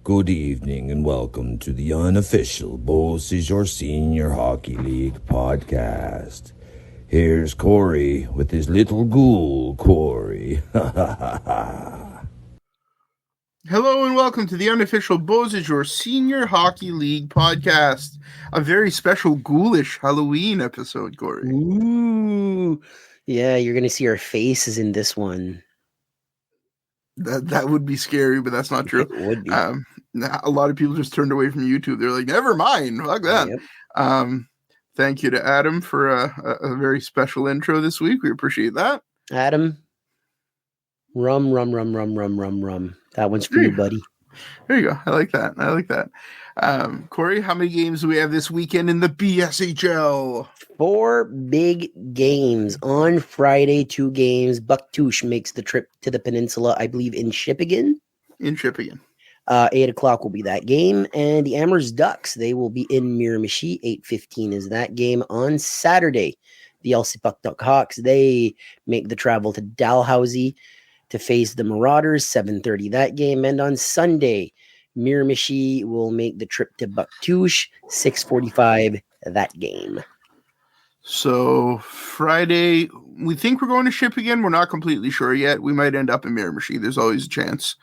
Good evening and welcome to the unofficial BSHL Your Senior Hockey League podcast. Here's Corey with his little ghoul, Corey. Hello and welcome to the unofficial BSHL Your Senior Hockey League podcast. A very special Ghoulish Halloween episode, Corey. Ooh. Yeah, you're going to see our faces in this one. That would be scary, but that's not true. It would be. A lot of people just turned away from YouTube. They're like, never mind, fuck that. Yep. Thank you to Adam for a very special intro this week. We appreciate that. Adam, rum. That one's for you, buddy. There you go. I like that. Corey, how many games do we have this weekend in the BSHL? 4 big games. On Friday, 2 games. Bucktouche makes the trip to the peninsula, I believe, in Shippigan. 8 o'clock will be that game. And the Amherst Ducks, they will be in Miramichi. 8:15 is that game. On Saturday, the LC Puck Duck Hawks, they make the travel to Dalhousie to face the Marauders. 7:30 that game. And on Sunday, Miramichi will make the trip to Bucktouche. 6:45 that game. So Friday, we think we're going to Shippigan. We're not completely sure yet. We might end up in Miramichi. There's always a chance.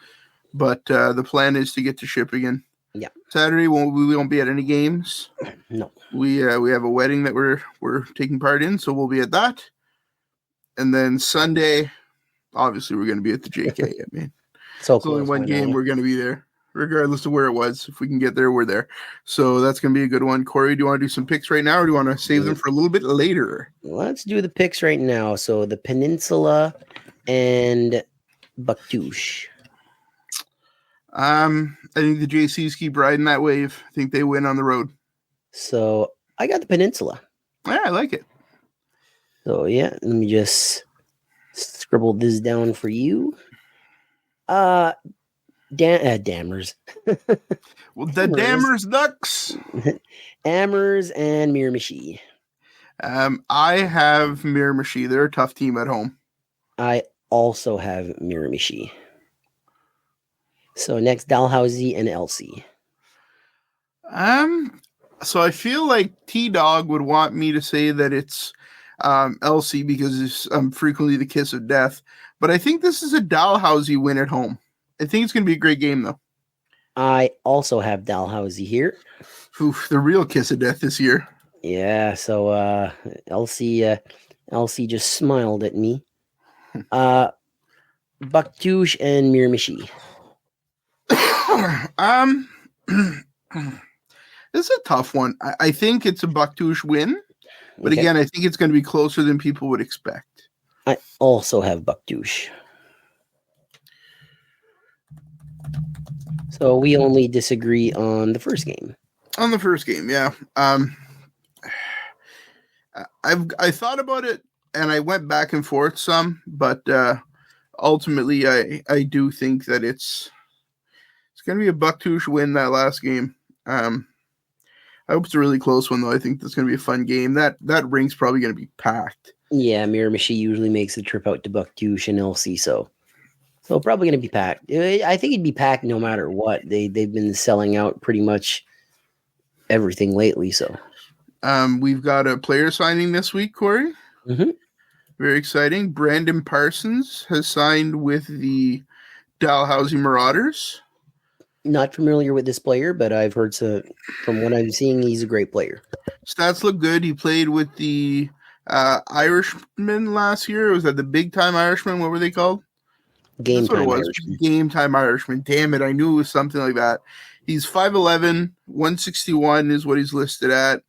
But the plan is to get to Shippigan. Yeah. Saturday, we won't be at any games. No. We have a wedding that we're taking part in, so we'll be at that. And then Sunday, obviously, we're going to be at the JK. I mean, it's only one game. We're going to be there, regardless of where it was. If we can get there, we're there. So that's going to be a good one. Corey, do you want to do some picks right now, or do you want to save them for a little bit later? Let's do the picks right now. So the Peninsula and Bucktouche. I think the JCs keep riding that wave. I think they win on the road. So I got the Peninsula. Yeah, I like it. So yeah, let me just scribble this down for you. Dammers. Well, the Dammers Ducks. Amers and Miramichi. I have Miramichi. They're a tough team at home. I also have Miramichi. So next, Dalhousie and LC. So I feel like T-Dog would want me to say that it's LC because it's frequently the kiss of death. But I think this is a Dalhousie win at home. I think it's going to be a great game, though. I also have Dalhousie here. Oof, the real kiss of death this year. Yeah, so LC just smiled at me. Bucktouche and Miramichi. This is a tough one. I think it's a Bucktouche win, but again, I think it's going to be closer than people would expect. I also have Bucktouche. So we only disagree on the first game. On the first game, yeah. I thought about it and I went back and forth some, but ultimately I do think that it's going to be a Bucktouche win that last game. I hope it's a really close one, though. I think that's going to be a fun game. That rink's probably going to be packed. Yeah, Miramichi usually makes the trip out to Bucktouche and LC, so probably going to be packed. I think it'd be packed no matter what. They've been selling out pretty much everything lately. So we've got a player signing this week, Corey. Mm-hmm. Very exciting. Brandon Parsons has signed with the Dalhousie Marauders. Not familiar with this player, but I've heard from what I'm seeing, he's a great player. Stats look good. He played with the Irishmen last year. Was that the Big Time Irishmen? What were they called? Game Time Irishmen. Game Time Irishmen. Damn it. I knew it was something like that. He's 5'11", 161 is what he's listed at.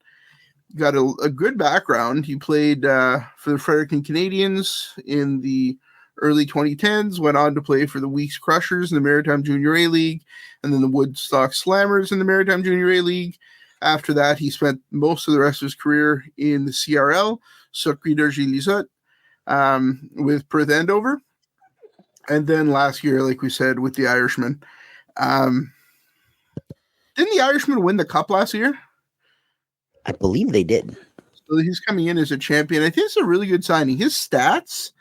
Got a good background. He played for the Fredericton Canadians in the early 2010s, went on to play for the Weeks Crushers in the Maritime Junior A League, and then the Woodstock Slammers in the Maritime Junior A League. After that, he spent most of the rest of his career in the CRL, Circuit de Gilisot, with Perth Andover. And then last year, like we said, with the Irishmen. Didn't the Irishmen win the Cup last year? I believe they did. So he's coming in as a champion. I think it's a really good signing. His stats,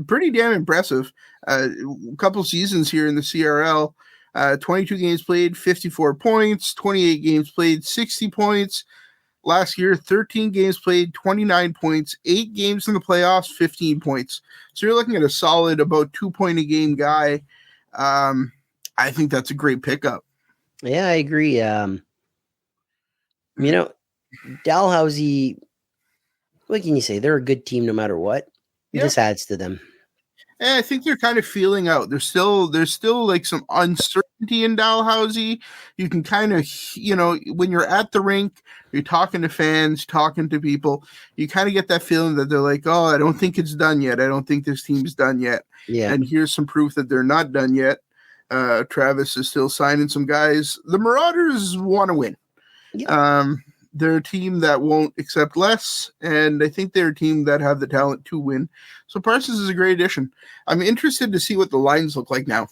pretty damn impressive. A couple seasons here in the CRL, 22 games played, 54 points, 28 games played, 60 points. Last year, 13 games played, 29 points, 8 games in the playoffs, 15 points. So you're looking at a solid about 2-point-a-game guy. I think that's a great pickup. Yeah, I agree. Dalhousie, what can you say? They're a good team no matter what. This adds to them. And I think they're kind of feeling out. There's still like some uncertainty in Dalhousie. You can kind of, when you're at the rink, you're talking to fans, talking to people, you kind of get that feeling that they're like, oh, I don't think it's done yet. I don't think this team's done yet. Yeah. And here's some proof that they're not done yet. Travis is still signing some guys. The Marauders want to win. Yeah. They're a team that won't accept less, and I think they're a team that have the talent to win. So Parsons is a great addition. I'm interested to see what the lines look like now.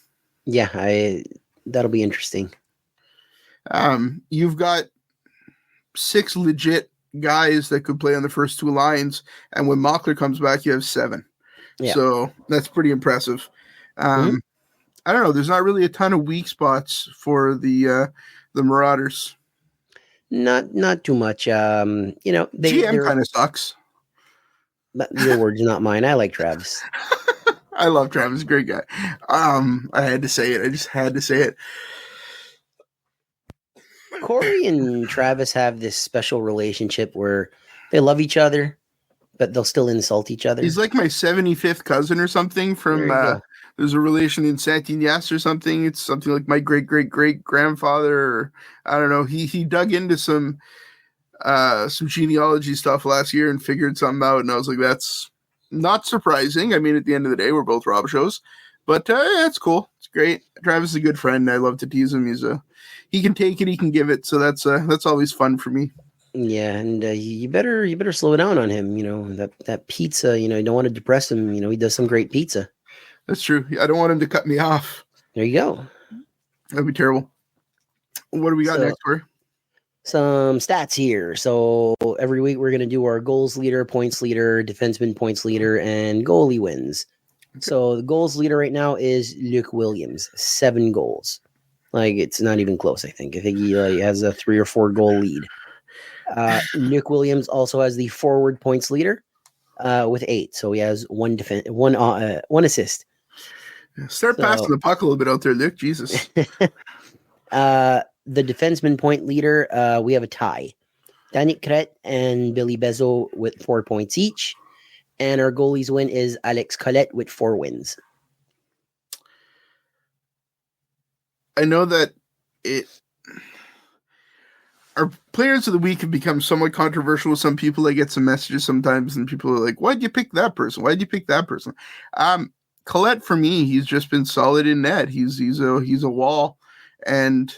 Yeah, that'll be interesting. You've got 6 legit guys that could play on the first 2 lines, and when Mockler comes back, you have 7. Yeah. So that's pretty impressive. I don't know. There's not really a ton of weak spots for the Marauders. Not too much. GM kind of sucks. Your words, not mine. I like Travis. I love Travis. Great guy. I had to say it. I just had to say it. Corey and Travis have this special relationship where they love each other, but they'll still insult each other. He's like my 75th cousin or something from there's a relation in Saint-Ignace or something. It's something like my great-great-great-grandfather, or I don't know. He dug into some genealogy stuff last year and figured something out, and I was like, that's not surprising. I mean, at the end of the day, we're both Rob shows, but it's cool. It's great. Travis is a good friend. I love to tease him. He can take it, he can give it, so that's always fun for me. Yeah, and you better slow down on him. That pizza. You don't want to depress him. He does some great pizza. That's true. I don't want him to cut me off. There you go. That'd be terrible. What do we got next, Corey? Some stats here. So every week we're going to do our goals leader, points leader, defenseman points leader, and goalie wins. Okay. So the goals leader right now is Luke Williams, 7 goals. Like, it's not even close, I think. I think he has a 3 or 4 goal lead. Luke Williams also has the forward points leader with 8. So he has one assist. Start passing the puck a little bit out there, Luke. Jesus. The defenseman point leader, we have a tie. Danik Kret and Billy Bezo with 4 points each. And our goalie's win is Alex Collette with 4 wins. I know that our players of the week have become somewhat controversial with some people. I get some messages sometimes, and people are like, why'd you pick that person? Why'd you pick that person? Collette, for me, he's just been solid in net. He's a wall, and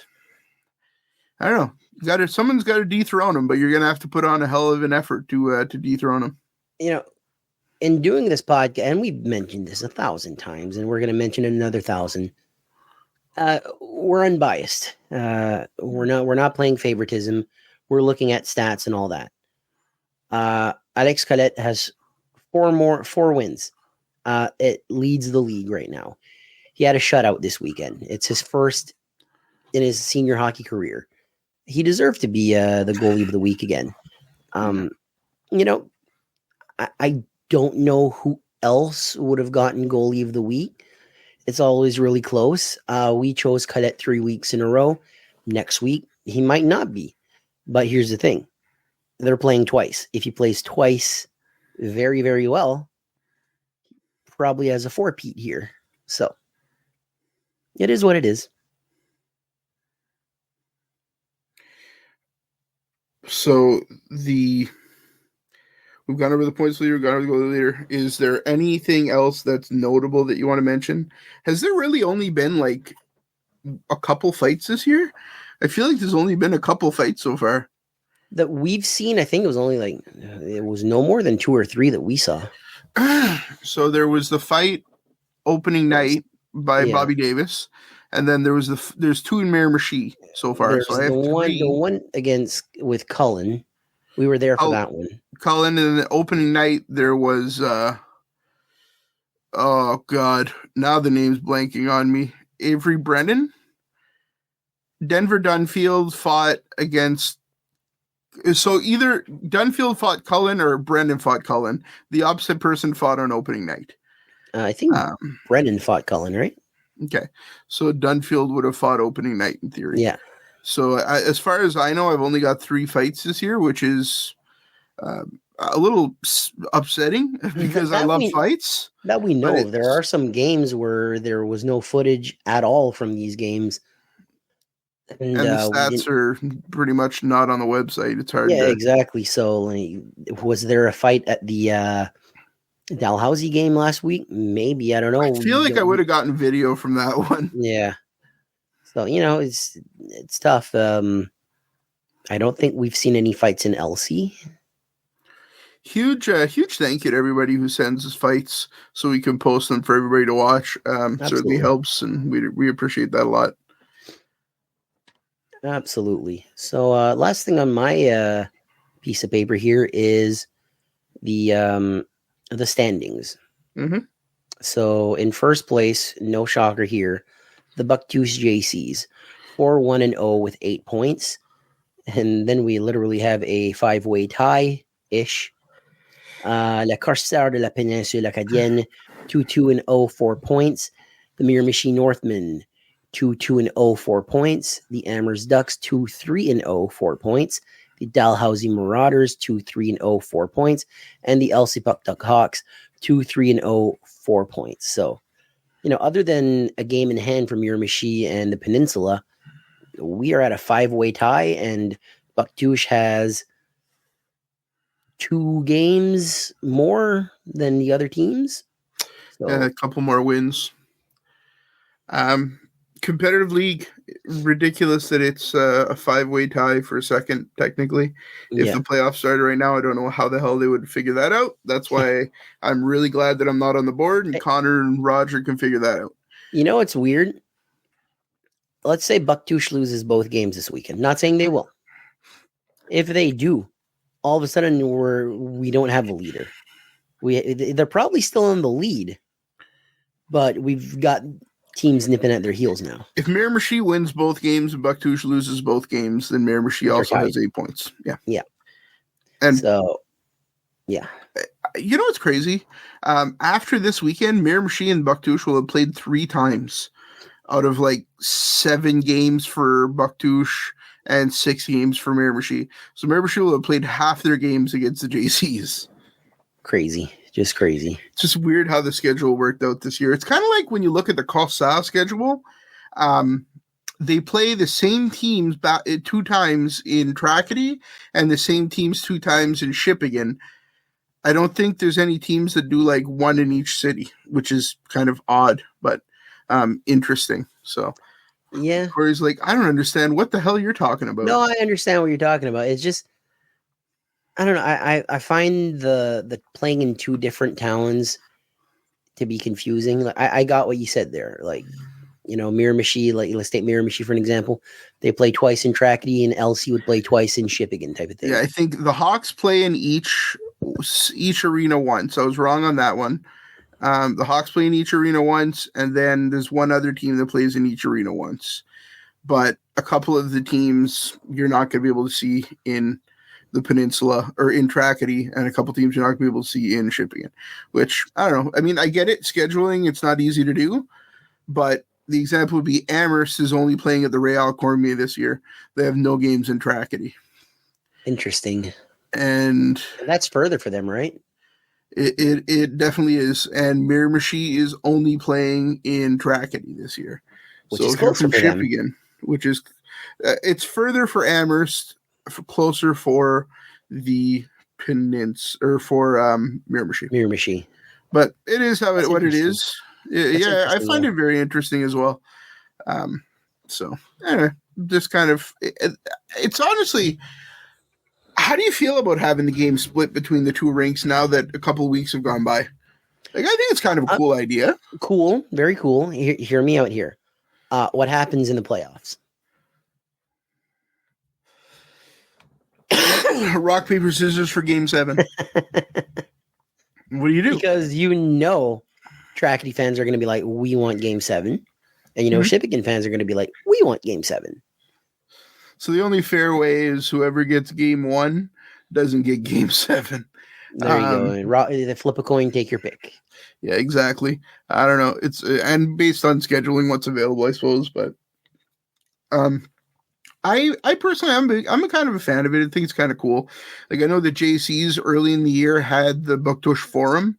I don't know. Someone's got to dethrone him, but you're gonna have to put on a hell of an effort to dethrone him. In doing this podcast, and we've mentioned this 1,000 times, and we're gonna mention it another 1,000. We're unbiased. We're not playing favoritism. We're looking at stats and all that. Alex Collette has 4 wins. It leads the league right now. He had a shutout this weekend. It's his first in his senior hockey career. He deserved to be the goalie of the week again. I don't know who else would have gotten goalie of the week. It's always really close. We chose Collette 3 weeks in a row. Next week, he might not be. But here's the thing. They're playing twice. If he plays twice very, very well, he probably has a 4-peat here. So, it is what it is. So, we've gone over the points leader, we've gone over the goal leader. Is there anything else that's notable that you want to mention? Has there really only been like a couple fights this year? I feel like there's only been a couple fights so far. That we've seen, I think it was only it was no more than 2 or 3 that we saw. So there was the fight opening night by Bobby Davis. And then there's 2 in Miramichi so far. There's so I have the one with Cullen. We were there for that one. Cullen, and the opening night there was oh God, now the name's blanking on me. Avery Brennan. Denver Dunfield fought against. So either Dunfield fought Cullen or Brendan fought Cullen. The opposite person fought on opening night. I think Brendan fought Cullen, right? Okay. So Dunfield would have fought opening night in theory. Yeah. So as far as I know, I've only got 3 fights this year, which is a little upsetting because I love fights. That we know. There are some games where there was no footage at all from these games. And the stats are pretty much not on the website. It's hard. Yeah, exactly. So, was there a fight at the Dalhousie game last week? Maybe, I don't know. I feel like I would have gotten video from that one. Yeah. So it's tough. I don't think we've seen any fights in LC. Huge thank you to everybody who sends us fights so we can post them for everybody to watch. Certainly helps, and we appreciate that a lot. Absolutely. So last thing on my piece of paper here is the standings. Mm-hmm. So in first place, no shocker here, the Bucktooth JCs, 4-1-0 with 8 points. And then we literally have a 5-way tie-ish. La Corsaire de la Péninsule Acadienne, 2-2-0, 4 points. The Miramichi Northmen, 2-2-0, 4 points. The Amherst Ducks, 2-3-0, 4 points. The Dalhousie Marauders, 2-3-0, 4 points. And the LC Puck Duck Hawks, 2-3-0, 4 points. So, other than a game in hand for Miramichi and the Peninsula, we are at a 5-way tie, and Bucktooth has 2 games more than the other teams. So, a couple more wins. Competitive league, ridiculous that it's a 5-way tie for a second, technically. If the playoffs started right now, I don't know how the hell they would figure that out. That's why I'm really glad that I'm not on the board, and Connor and Roger can figure that out. It's weird. Let's say Bucktooth loses both games this weekend. Not saying they will. If they do, all of a sudden we don't have a leader. They're probably still in the lead, but we've got teams nipping at their heels now. If Miramichi wins both games and Bucktooth loses both games, then Miramichi also has 8 points. Yeah. Yeah. And so, yeah. You know what's crazy? After this weekend, Miramichi and Bucktooth will have played 3 times out of 7 games for Bucktooth and 6 games for Miramichi. So Miramichi will have played half their games against the JCs. Crazy. Just crazy. It's just weird how the schedule worked out this year. It's kind of like when you look at the Corsaire schedule, they play the same teams 2 times in Tracadie and the same teams 2 times in Shippagan. I don't think there's any teams that do 1 in each city, which is kind of odd, but interesting. So yeah, Corey's I don't understand what the hell you're talking about. No, I understand what you're talking about. It's just, I don't know. I find the playing in 2 different towns to be confusing. I got what you said there. Miramichi, let's take Miramichi for an example. They play twice in Tracadie, and LC would play twice in Shippagan, type of thing. Yeah, I think the Hawks play in each arena once. I was wrong on that one. The Hawks play in each arena once, and then there's one other team that plays in each arena once. But a couple of the teams you're not going to be able to see in the Peninsula or in Tracadie, and a couple teams you're not going to be able to see in Shippagan, which I don't know. I mean, I get it. Scheduling, it's not easy to do, but the example would be Amherst is only playing at the Real Cormier this year. They have no games in Tracadie. Interesting. And that's further for them, right? It definitely is. And Miramichi is only playing in Tracadie this year. Which is closer for them. Which is, it's further for Amherst, closer for the Peninsula, or for Miramichi. Miramichi. But it is what it is. Yeah, I find it very interesting as well. So, anyway, just kind of, it's honestly, how do you feel about having the game split between the 2 rinks now that a couple of weeks have gone by? I think it's kind of a cool idea. Cool, very cool. Hear me out here. What happens in the playoffs? Rock, paper, scissors for game 7. What do you do? Because Tracadie fans are going to be like, we want game 7. And Shippagan fans are going to be like, we want game 7. So the only fair way is whoever gets game 1 doesn't get game 7. There you go. They flip a coin, take your pick. Yeah, exactly. I don't know. It's and based on scheduling, what's available, I suppose. But I personally, I'm a kind of a fan of it. I think it's kind of cool. Like, I know the JCs early in the year had the Buktush Forum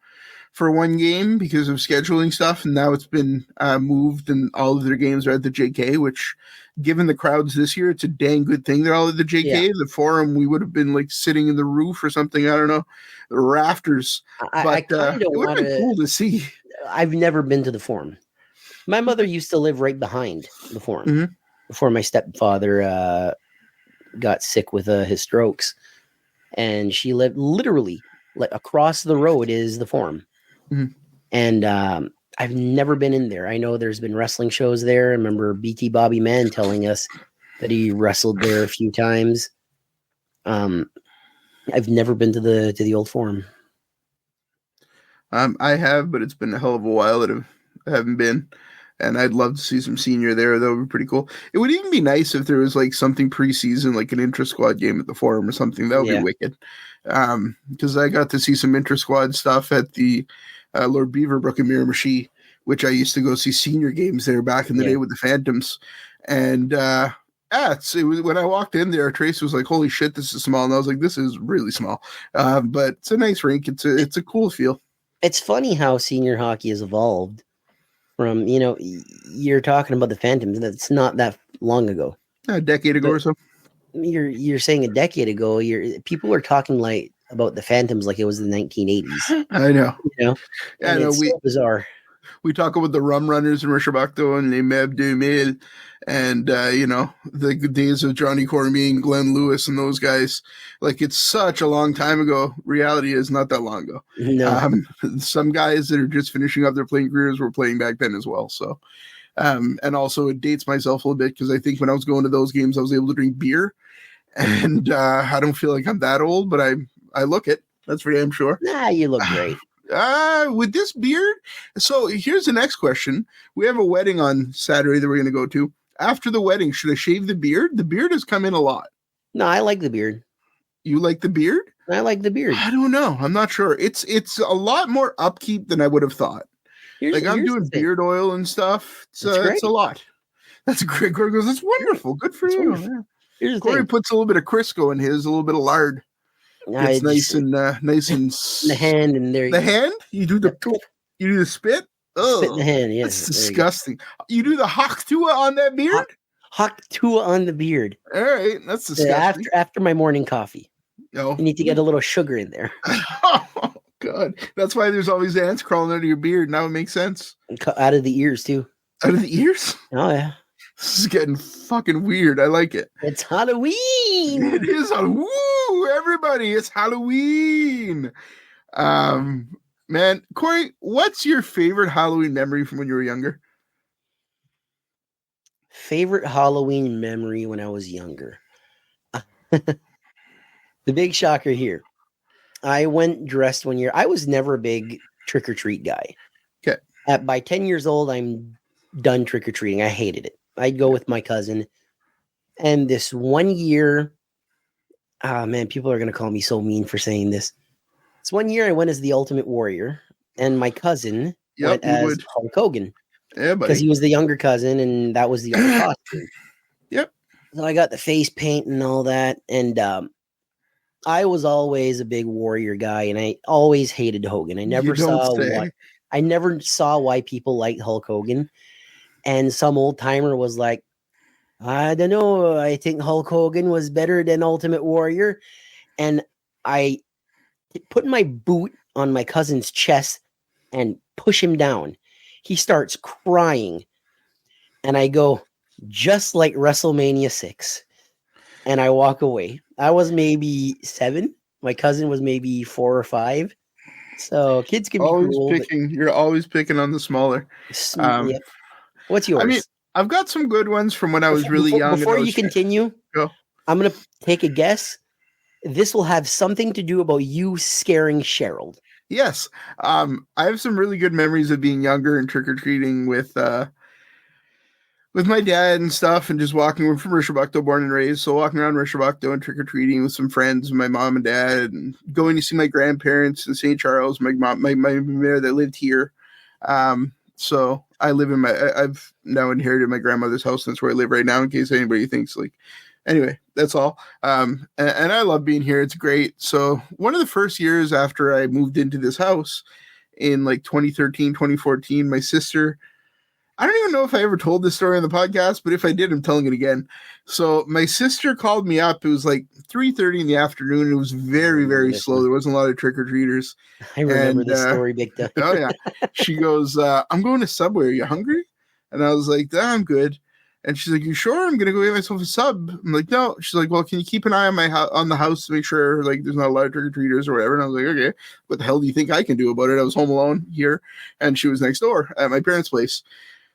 for one game because of scheduling stuff, and now it's been moved, and all of their games are at the JK, which, given the crowds this year, it's a dang good thing they're all at the JK. Yeah. The Forum, we would have been like sitting in the roof or something. I don't know, the rafters. I kind of would have been cool to see. I've never been to the Forum. My mother used to live right behind the Forum before my stepfather got sick with his strokes, and she lived literally like across the road is the Forum. And I've never been in there. I know there's been wrestling shows there. I remember BT Bobby Mann telling us that he wrestled there a few times. I've never been to the old Forum. I have, but it's been a hell of a while that I haven't been. And I'd love to see some senior there. That would be pretty cool. It would even be nice if there was like something preseason, like an intra-squad game at the Forum or something. That would be wicked. Because I got to see some intra-squad stuff at the Lord Beaverbrook in Miramichi, which I used to go see senior games there back in the day with the Phantoms. And it was, when I walked in there, Trace was like, "Holy shit, this is small." And I was like, "This is really small." But it's a nice rink. It's a cool feel. It's funny how senior hockey has evolved. From, you're talking about the Phantoms. That's not that long ago. A decade ago or so. You're saying a decade ago. People are talking like about the Phantoms like it was the 1980s. I know. Yeah, I know. It's so bizarre. We talk about the Rum Runners in Rishabakto and Les Meb de Mille, and the good days of Johnny Cormier and Glenn Lewis and those guys. Like, it's such a long time ago. Reality is not that long ago. No. Some guys that are just finishing up their playing careers were playing back then as well. So, and also it dates myself a little bit because I think when I was going to those games, I was able to drink beer, and I don't feel like I'm that old, but I look it. That's for damn sure. Nah, you look great. With this beard. So here's the next question. We have a wedding on Saturday that we're going to go to. After the wedding, should I shave the beard? The beard has come in a lot. No, I like the beard. You like the beard? I like the beard. I don't know. I'm not sure. It's a lot more upkeep than I would have thought. I'm doing beard oil and stuff. It's a lot. That's great. Corey goes, "That's wonderful. Good for you." Yeah. Corey puts a little bit of Crisco in his, a little bit of lard. It's nice and the hand, and there. The hand? You do the spit? Oh, spit in the hand. Yeah, that's disgusting. You do the Haktua on that beard? Haktua on the beard. All right, that's disgusting. After my morning coffee. Oh, you need to get a little sugar in there. Oh God, that's why there's always ants crawling under your beard. Now it makes sense. Out of the ears too. Out of the ears? Oh yeah. This is getting fucking weird. I like it. It's Halloween. It is Woo, everybody. It's Halloween. Man, Corey, what's your favorite Halloween memory from when you were younger? Favorite Halloween memory when I was younger. The big shocker here. I went dressed one year. I was never a big trick-or-treat guy. Okay. By 10 years old, I'm done trick-or-treating. I hated it. I'd go with my cousin. And this one year, man, people are going to call me so mean for saying this. This one year I went as the Ultimate Warrior, and my cousin went as Hulk Hogan. Yeah, buddy. Because he was the younger cousin, and that was the other costume. Yep. So I got the face paint and all that, and I was always a big Warrior guy, and I always hated Hogan. I never saw why people liked Hulk Hogan. And some old timer was like, "I don't know. I think Hulk Hogan was better than Ultimate Warrior." And I put my boot on my cousin's chest and push him down. He starts crying. And I go, "Just like WrestleMania 6. And I walk away. I was maybe 7. My cousin was maybe 4 or 5. So kids can be cruel. You're always picking on the smaller. Yep. What's yours? I mean, I've got some good ones from when I was really young. Before you continue, I'm going to take a guess. This will have something to do about you scaring Cheryl. Yes. I have some really good memories of being younger and trick-or-treating with with my dad and stuff, and just walking. We're from Rishabukto, born and raised, so walking around Rishabukto and trick or treating with some friends, my mom and dad, and going to see my grandparents in St. Charles. My mother that lived here. So I live in I've now inherited my grandmother's house. That's where I live right now. In case anybody thinks like, anyway, that's all. And I love being here. It's great. So one of the first years after I moved into this house in like 2013, 2014, my sister. I don't even know if I ever told this story on the podcast, but if I did, I'm telling it again. So my sister called me up. It was like 3:30 in the afternoon. It was very, very slow. There wasn't a lot of trick-or-treaters. I remember this story big time. Oh, yeah. She goes, I'm going to Subway. Are you hungry? And I was like, I'm good. And she's like, you sure? I'm going to go get myself a sub. I'm like, no. She's like, well, can you keep an eye on on the house to make sure like there's not a lot of trick-or-treaters or whatever? And I was like, okay. What the hell do you think I can do about it? I was home alone here, and she was next door at my parents' place.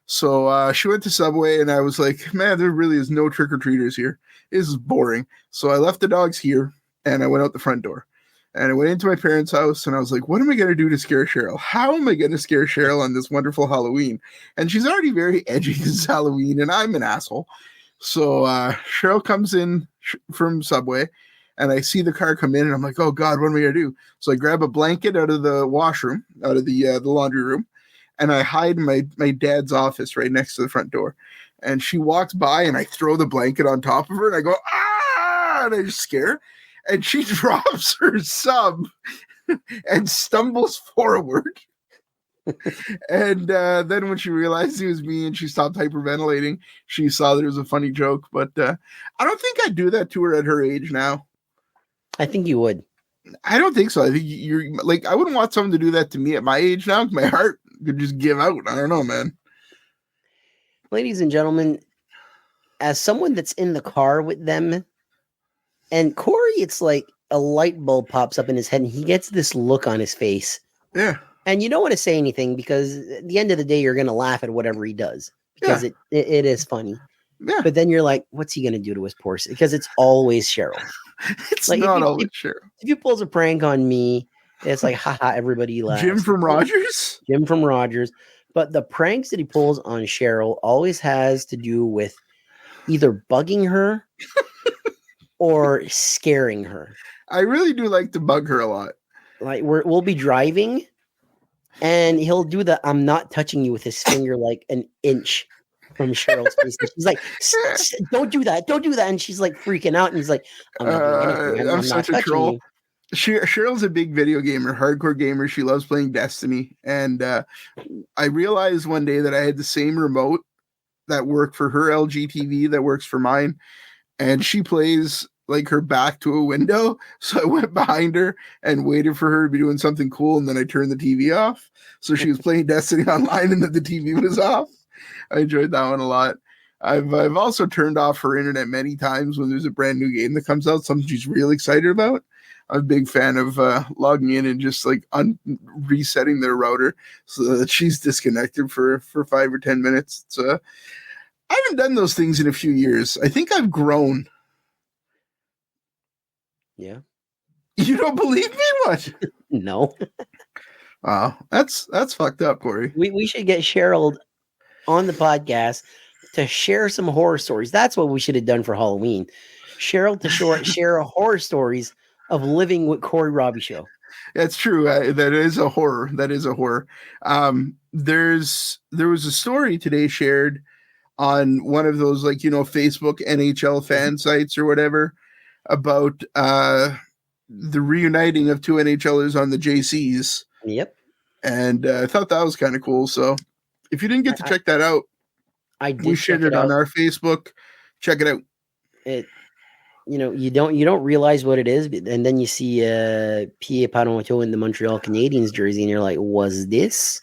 So she went to Subway, and I was like, man, there really is no trick-or-treaters here. This is boring. So I left the dogs here, and I went out the front door. And I went into my parents' house, and I was like, what am I going to do to scare Cheryl? How am I going to scare Cheryl on this wonderful Halloween? And she's already very edgy this Halloween, and I'm an asshole. So Cheryl comes in from Subway, and I see the car come in, and I'm like, oh, God, what am I going to do? So I grab a blanket out of the washroom, out of the laundry room, and I hide in my dad's office right next to the front door. And she walks by, and I throw the blanket on top of her, and I go, ah! And I just scare her. And she drops her sub and stumbles forward. And then when she realized it was me and she stopped hyperventilating, she saw that it was a funny joke. But I don't think I'd do that to her at her age now. I think you would. I don't think so. I think you're like, I wouldn't want someone to do that to me at my age now. My heart could just give out. I don't know, man. Ladies and gentlemen, as someone that's in the car with them, and Corey, it's like a light bulb pops up in his head and he gets this look on his face. Yeah. And you don't want to say anything because at the end of the day, you're going to laugh at whatever he does because it is funny. Yeah. But then you're like, what's he going to do to his poor? Because it's always Cheryl. It's like, not always Cheryl. If you pulls a prank on me, it's like, haha, everybody laughs. Jim from Rogers? Jim from Rogers. But the pranks that he pulls on Cheryl always has to do with either bugging her or scaring her. I really do like to bug her a lot. Like we'll be driving and he'll do the I'm not touching you with his finger like an inch from Cheryl's face. And she's like, don't do that. Don't do that. And she's like freaking out. And he's like, I'm not doing anything. I'm such a troll. Cheryl's a big video gamer, hardcore gamer. She loves playing Destiny. And I realized one day that I had the same remote that worked for her LG TV that works for mine. And she plays like her back to a window. So I went behind her and waited for her to be doing something cool. And then I turned the TV off. So she was playing Destiny online and then the TV was off. I enjoyed that one a lot. I've also turned off her internet many times when there's a brand new game that comes out, something she's really excited about. I'm a big fan of logging in and just like resetting their router so that she's disconnected for 5 or 10 minutes. It's I haven't done those things in a few years. I think I've grown. Yeah. You don't believe me? What? No. Wow. That's fucked up, Corey. We should get Cheryl on the podcast to share some horror stories. That's what we should have done for Halloween. Cheryl to share horror stories of living with Corey Robbie show. That's true. That is a horror. That is a horror. There was a story today shared on one of those, like, Facebook NHL fan sites or whatever about the reuniting of two NHLers on the JCs. Yep. And I thought that was kind of cool. So if you didn't get to check that out, we shared it on our Facebook. Check it out. You don't realize what it is, and then you see Pierre Parenteau in the Montreal Canadiens jersey, and you're like, "Was this?"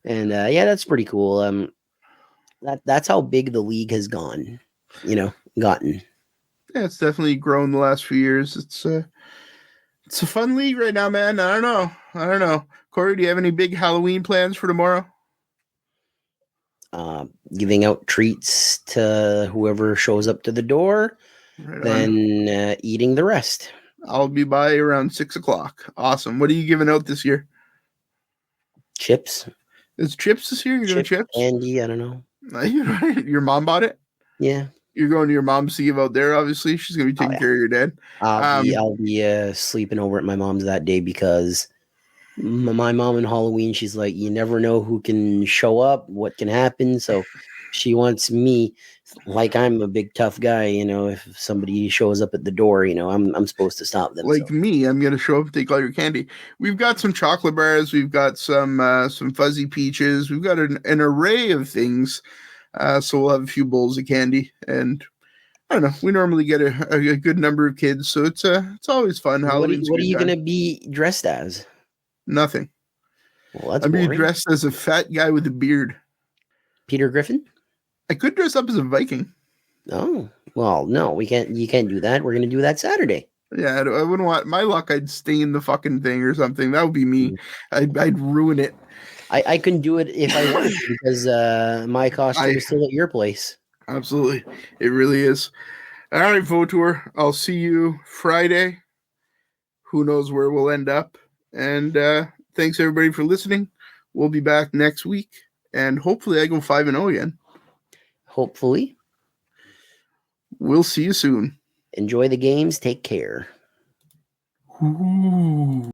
And that's pretty cool. That's how big the league has gotten. Yeah, it's definitely grown the last few years. It's a fun league right now, man. I don't know. Corey, do you have any big Halloween plans for tomorrow? Giving out treats to whoever shows up to the door, right, then eating the rest. I'll be by around 6:00. Awesome. What are you giving out this year? Chips. Is chips this year? You're doing chips? Candy, I don't know. Your mom bought it? Yeah. You're going to your mom's to give out there, obviously. She's going to be taking care of your dad. I'll be sleeping over at my mom's that day because my mom in Halloween, she's like, you never know who can show up, what can happen. So she wants me, like I'm a big tough guy, if somebody shows up at the door, I'm supposed to stop them. Like me, I'm going to show up and take all your candy. We've got some chocolate bars. We've got some fuzzy peaches. We've got an array of things. So we'll have a few bowls of candy, and I don't know. We normally get a good number of kids, so it's always fun. What are you going to be dressed as? Nothing. Well, that's I'm boring. being dressed as a fat guy with a beard. Peter Griffin? I could dress up as a Viking. Oh, well, no, we can't. You can't do that. We're going to do that Saturday. Yeah, I wouldn't want my luck. I'd stain the fucking thing or something. That would be me. I'd ruin it. I couldn't do it if I wanted to because my costume is still at your place. Absolutely. It really is. All right, Votour. I'll see you Friday. Who knows where we'll end up. And thanks, everybody, for listening. We'll be back next week. And hopefully I go 5-0 again. Hopefully. We'll see you soon. Enjoy the games. Take care. Ooh.